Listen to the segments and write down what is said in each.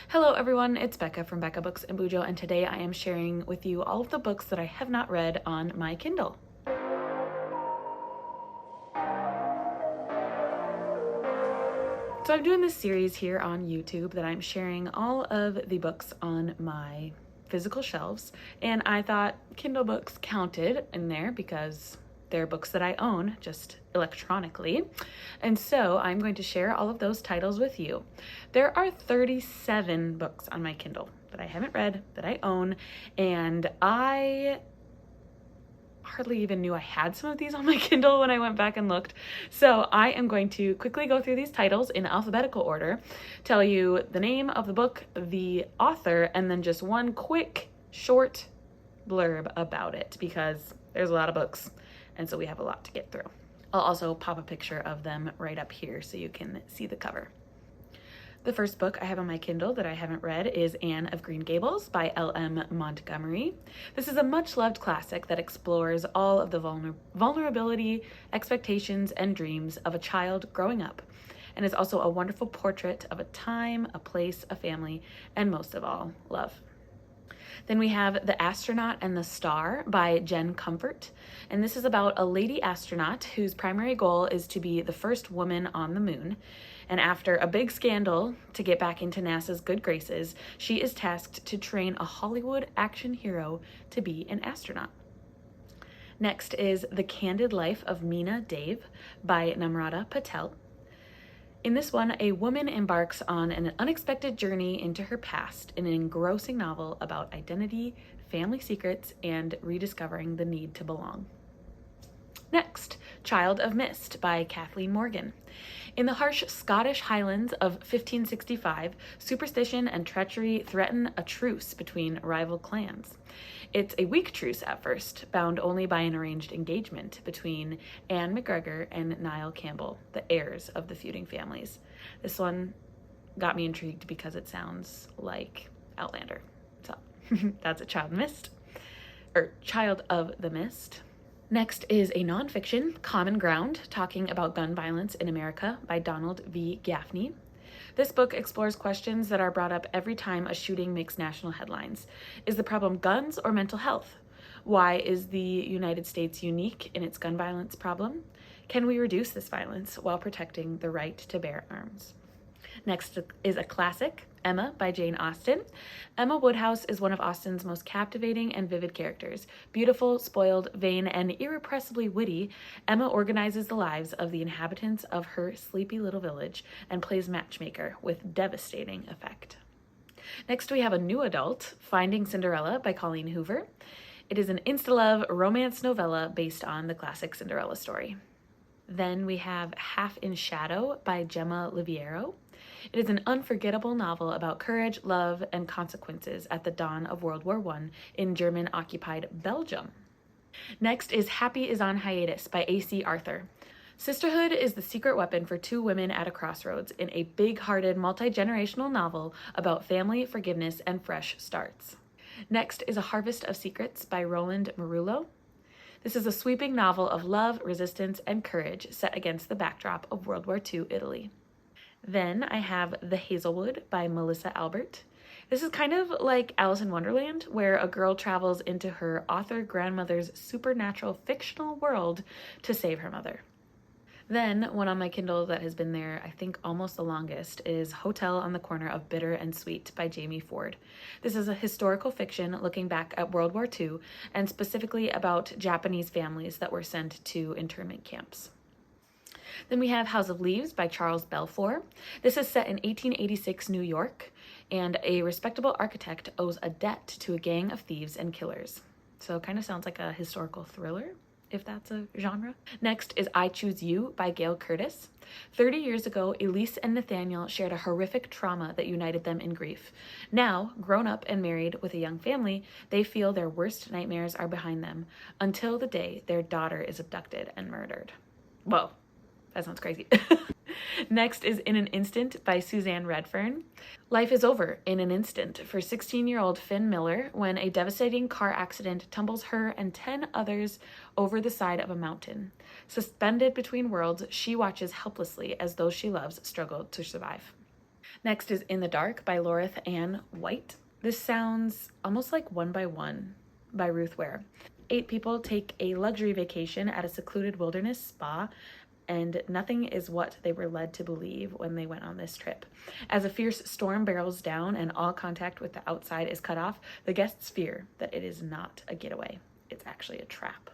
Hello everyone, it's Becca from Becca Books and Bujo, and today I am sharing with you all of the books that I have not read on my Kindle. So I'm doing this series here on YouTube that I'm sharing all of the books on my physical shelves, and I thought Kindle books counted in there because they're books that I own, just electronically. And so I'm going to share all of those titles with you. There are 37 books on my Kindle that I haven't read, that I own, and I hardly even knew I had some of these on my Kindle when I went back and looked. So I am going to quickly go through these titles in alphabetical order, tell you the name of the book, the author, and then just one quick short blurb about it because there's a lot of books and so we have a lot to get through. I'll also pop a picture of them right up here so you can see the cover. The first book I have on my Kindle that I haven't read is Anne of Green Gables by L.M. Montgomery. This is a much-loved classic that explores all of the vulnerability, expectations, and dreams of a child growing up, and is also a wonderful portrait of a time, a place, a family, and most of all, love. Then we have The Astronaut and the Star by Jen Comfort. And this is about a lady astronaut whose primary goal is to be the first woman on the moon. And after a big scandal to get back into NASA's good graces, she is tasked to train a Hollywood action hero to be an astronaut. Next is The Candid Life of Meena Dave by Namrata Patel. In this one, a woman embarks on an unexpected journey into her past in an engrossing novel about identity, family secrets, and rediscovering the need to belong. Next, Child of Mist by Kathleen Morgan. In the harsh Scottish Highlands of 1565, superstition and treachery threaten a truce between rival clans. It's a weak truce at first, bound only by an arranged engagement between Anne McGregor and Niall Campbell, the heirs of the feuding families. This one got me intrigued because it sounds like Outlander. So that's a Child of the Mist. Next is a nonfiction, Common Ground, talking about gun violence in America by Donald V. Gaffney. This book explores questions that are brought up every time a shooting makes national headlines. Is the problem guns or mental health? Why is the United States unique in its gun violence problem? Can we reduce this violence while protecting the right to bear arms? Next is a classic, Emma by Jane Austen. Emma Woodhouse is one of Austen's most captivating and vivid characters. Beautiful, spoiled, vain, and irrepressibly witty, Emma organizes the lives of the inhabitants of her sleepy little village and plays matchmaker with devastating effect. Next, we have a new adult, Finding Cinderella by Colleen Hoover. It is an insta-love romance novella based on the classic Cinderella story. Then we have Half in Shadow by Gemma Liviero. It is an unforgettable novel about courage, love, and consequences at the dawn of World War I in German-occupied Belgium. Next is Happy is on Hiatus by A.C. Arthur. Sisterhood is the secret weapon for two women at a crossroads in a big-hearted, multi-generational novel about family, forgiveness, and fresh starts. Next is A Harvest of Secrets by Roland Marullo. This is a sweeping novel of love, resistance, and courage set against the backdrop of World War II Italy. Then I have The Hazelwood by Melissa Albert. This is kind of like Alice in Wonderland, where a girl travels into her author grandmother's supernatural fictional world to save her mother. Then one on my Kindle that has been there, I think almost the longest, is Hotel on the Corner of Bitter and Sweet by Jamie Ford. This is a historical fiction looking back at World War II and specifically about Japanese families that were sent to internment camps. Then we have House of Leaves by Charles Belfour. This is set in 1886 New York, and a respectable architect owes a debt to a gang of thieves and killers. So it kind of sounds like a historical thriller, if that's a genre. Next is I Choose You by Gail Curtis. 30 years ago, Elise and Nathaniel shared a horrific trauma that united them in grief. Now, grown up and married with a young family, they feel their worst nightmares are behind them until the day their daughter is abducted and murdered. Whoa. That sounds crazy. Next is In an Instant by Suzanne Redfern. Life is over in an instant for 16-year-old Finn Miller when a devastating car accident tumbles her and 10 others over the side of a mountain. Suspended between worlds, she watches helplessly as those she loves struggle to survive. Next is In the Dark by Lorith Ann White. This sounds almost like One by One by Ruth Ware. 8 people take a luxury vacation at a secluded wilderness spa, and nothing is what they were led to believe when they went on this trip. As a fierce storm barrels down and all contact with the outside is cut off, the guests fear that it is not a getaway. It's actually a trap.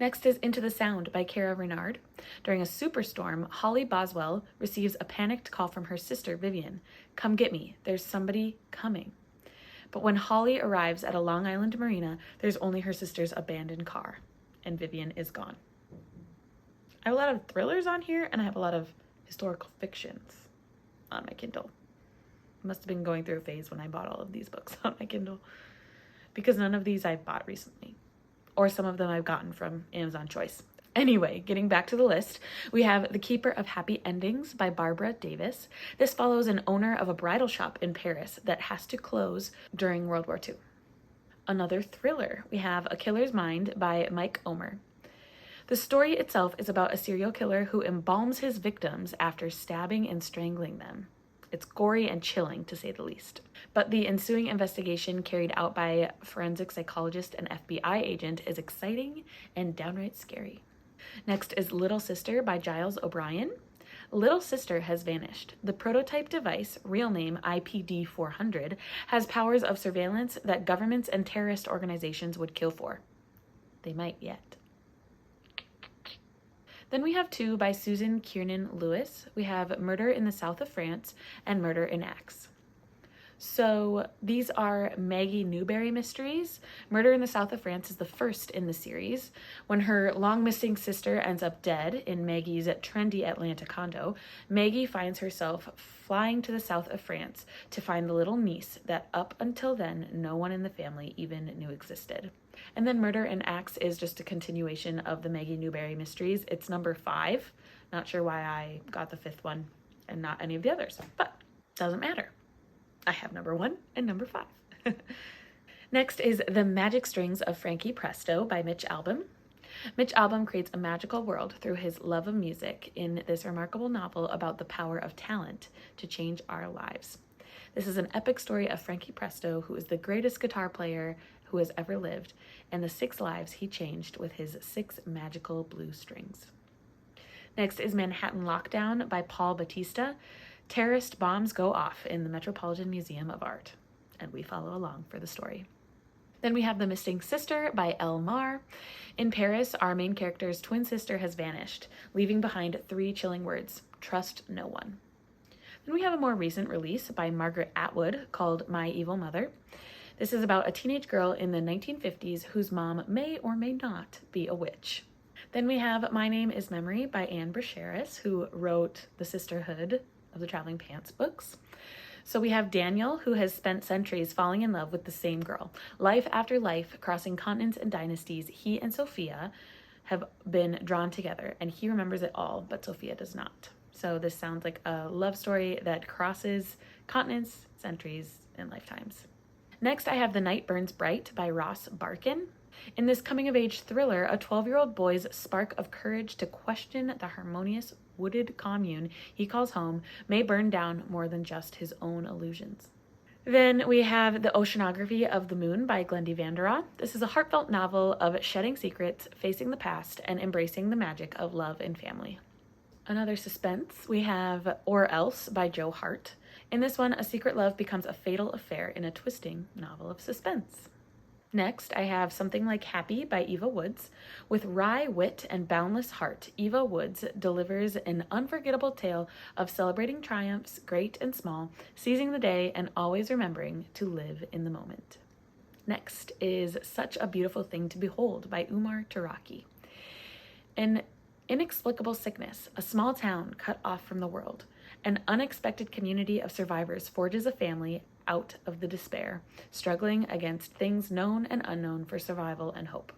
Next is Into the Sound by Kara Renard. During a superstorm, Holly Boswell receives a panicked call from her sister, Vivian. "Come get me. There's somebody coming." But when Holly arrives at a Long Island marina, there's only her sister's abandoned car, and Vivian is gone. I have a lot of thrillers on here, and I have a lot of historical fictions on my Kindle. I must have been going through a phase when I bought all of these books on my Kindle, because none of these I've bought recently, or some of them I've gotten from Amazon Choice. Anyway, getting back to the list, we have The Keeper of Happy Endings by Barbara Davis. This follows an owner of a bridal shop in Paris that has to close during World War II. Another thriller, we have A Killer's Mind by Mike Omer. The story itself is about a serial killer who embalms his victims after stabbing and strangling them. It's gory and chilling, to say the least. But the ensuing investigation carried out by a forensic psychologist and FBI agent is exciting and downright scary. Next is Little Sister by Giles O'Brien. Little Sister has vanished. The prototype device, real name IPD-400, has powers of surveillance that governments and terrorist organizations would kill for. They might yet. Then we have 2 by Susan Kiernan Lewis. We have Murder in the South of France and Murder in Axe. So these are Maggie Newberry mysteries. Murder in the South of France is the first in the series. When her long-missing sister ends up dead in Maggie's trendy Atlanta condo, Maggie finds herself flying to the south of France to find the little niece that up until then no one in the family even knew existed. And then Murder in Axe is just a continuation of the Maggie Newberry mysteries. It's number 5. Not sure why I got the 5th one and not any of the others, but doesn't matter. I have number 1 and number 5. Next is The Magic Strings of Frankie Presto by Mitch Albom. Mitch Albom creates a magical world through his love of music in this remarkable novel about the power of talent to change our lives. This is an epic story of Frankie Presto, who is the greatest guitar player who has ever lived, and the 6 lives he changed with his 6 magical blue strings. Next is Manhattan Lockdown by Paul Batista. Terrorist bombs go off in the Metropolitan Museum of Art, and we follow along for the story. Then we have The Missing Sister by Elle Mar. In Paris, our main character's twin sister has vanished, leaving behind 3 chilling words: trust no one. Then we have a more recent release by Margaret Atwood called My Evil Mother. This is about a teenage girl in the 1950s whose mom may or may not be a witch. Then we have My Name is Memory by Anne Bracheris, who wrote The Sisterhood of the Traveling Pants books. So we have Daniel, who has spent centuries falling in love with the same girl. Life after life, crossing continents and dynasties, he and Sophia have been drawn together, and he remembers it all, but Sophia does not. So this sounds like a love story that crosses continents, centuries, and lifetimes. Next, I have The Night Burns Bright by Ross Barkin. In this coming-of-age thriller, a 12-year-old boy's spark of courage to question the harmonious wooded commune he calls home may burn down more than just his own illusions. Then we have The Oceanography of the Moon by Glendy Vanderaa. This is a heartfelt novel of shedding secrets, facing the past, and embracing the magic of love and family. Another suspense, we have Or Else by Joe Hart. In this one, a secret love becomes a fatal affair in a twisting novel of suspense. Next, I have Something Like Happy by Eva Woods. With wry wit and boundless heart, Eva Woods delivers an unforgettable tale of celebrating triumphs, great and small, seizing the day, and always remembering to live in the moment. Next is Such a Beautiful Thing to Behold by Umar Turaki. An inexplicable sickness, a small town cut off from the world. An unexpected community of survivors forges a family out of the despair, struggling against things known and unknown for survival and hope.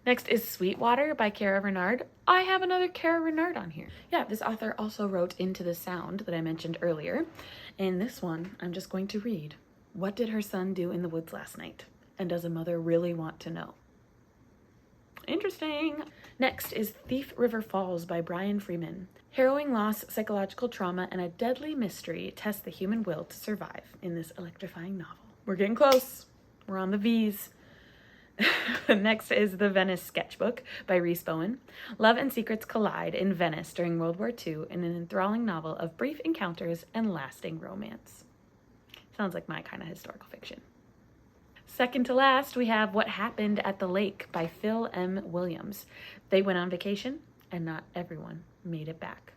Next is Sweetwater by Kara Renard. I have another Kara Renard on here. Yeah, this author also wrote Into the Sound that I mentioned earlier. In this one, I'm just going to read, what did her son do in the woods last night? And does a mother really want to know? Interesting. Next is Thief River Falls by Brian Freeman. Harrowing loss, psychological trauma, and a deadly mystery test the human will to survive in this electrifying novel. We're getting close. We're on the V's. Next is The Venice Sketchbook by Rhys Bowen. Love and secrets collide in Venice during World War II in an enthralling novel of brief encounters and lasting romance. Sounds like my kind of historical fiction. Second to last, we have What Happened at the Lake by Phil M. Williams. They went on vacation, and not everyone made it back.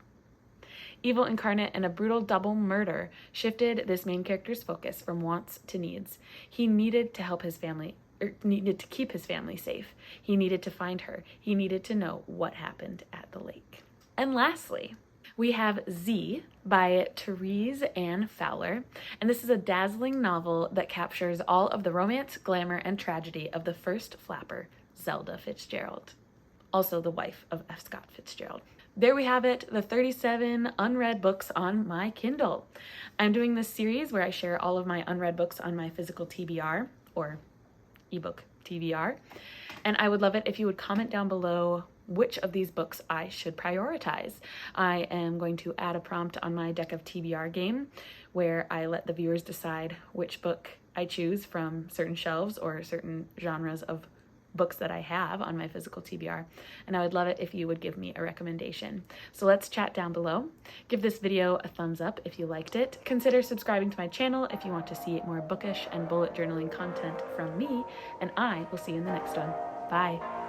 Evil incarnate and a brutal double murder shifted this main character's focus from wants to needs. He needed to help his family, or needed to keep his family safe. He needed to find her. He needed to know what happened at the lake. And lastly, we have Z by Therese Ann Fowler, and this is a dazzling novel that captures all of the romance, glamour, and tragedy of the first flapper, Zelda Fitzgerald, also the wife of F. Scott Fitzgerald. There we have it, the 37 unread books on my Kindle. I'm doing this series where I share all of my unread books on my physical TBR, or ebook TBR, and I would love it if you would comment down below which of these books I should prioritize. I am going to add a prompt on my deck of TBR game where I let the viewers decide which book I choose from certain shelves or certain genres of books that I have on my physical TBR, and I would love it if you would give me a recommendation. So let's chat down below. Give this video a thumbs up if you liked it. Consider subscribing to my channel if you want to see more bookish and bullet journaling content from me, and I will see you in the next one. Bye.